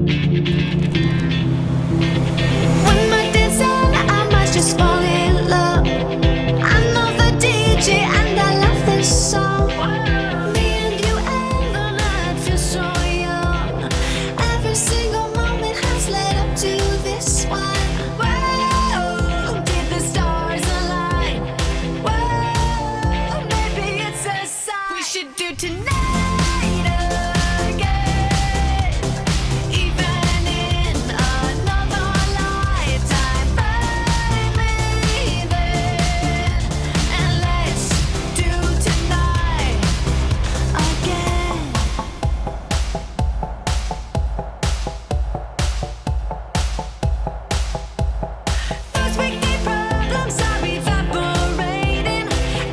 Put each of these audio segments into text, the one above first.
When my days end, I might just fall in love. I know the DJ and I love this song. Me and you and the night feel so young. Every single moment has led up to this one. Whoa, did the stars align? Whoa, maybe it's a sign. We should do tonight again, even in another lifetime. Find me then, and let's do tonight again. Those wicked problems are evaporating.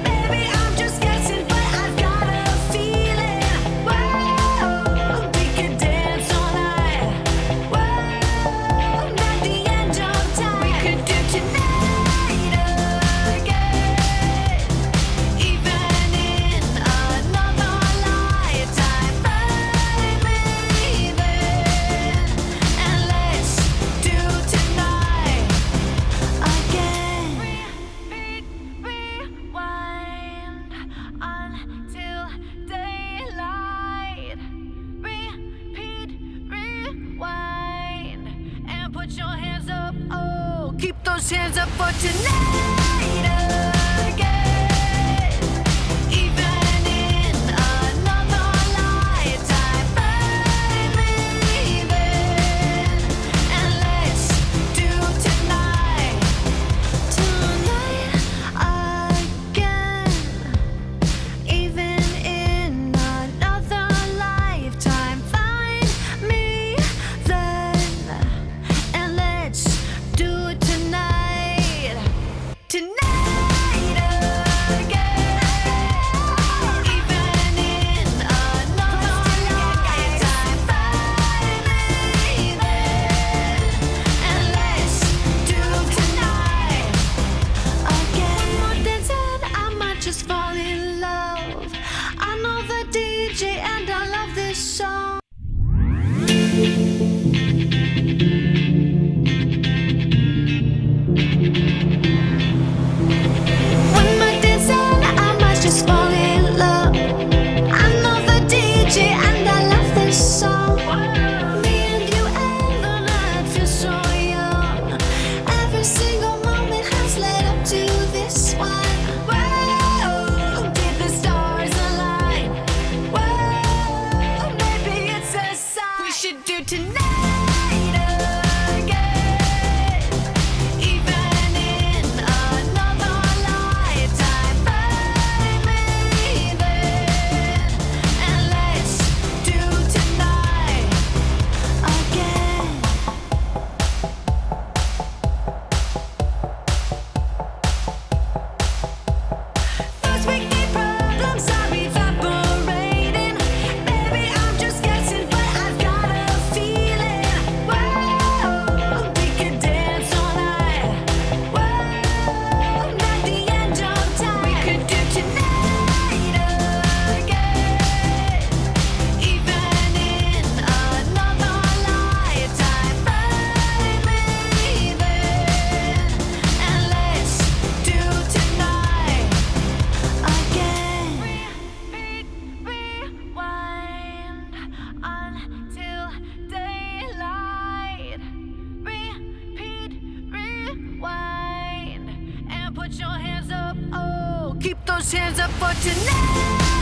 Baby, I'm just guessing, but I've got a feeling. Whoa, we could dance all night. Whoa, not the end of time. We could do tonight again, even in another lifetime. Find me then, and let's do tonight again. Repeat, rewind until daylight. Repeat, rewind, and put your hands up. Oh, keep those hands up for tonight again, even in another lifetime. Find me then, and let's do tonight again, even in another lifetime. Find me then, and let's do it tonight again, even in another lifetime. Find me then, and let's do tonight again. One more dance and I might just fall in love. I know the DJ and I love this song. When my days end, I might just fall in love. I know the DJ and I love this song. Me and you and the night feel so young. Every single moment has led up to this one. Whoa, did the stars align? Whoa, maybe it's a sign. We should do tonight again, even in another lifetime. Find me then, and let's do tonight again. Those wicked problems are evaporating. Baby, I'm just guessing, but I've got a feeling. Whoa, we could dance all night. Whoa, not the end of time. We could do tonight again, even in another lifetime. Find me then, and let's do tonight again. Repeat, rewind until daylight. Repeat, rewind, and put your hands up. Oh, keep those hands up for tonight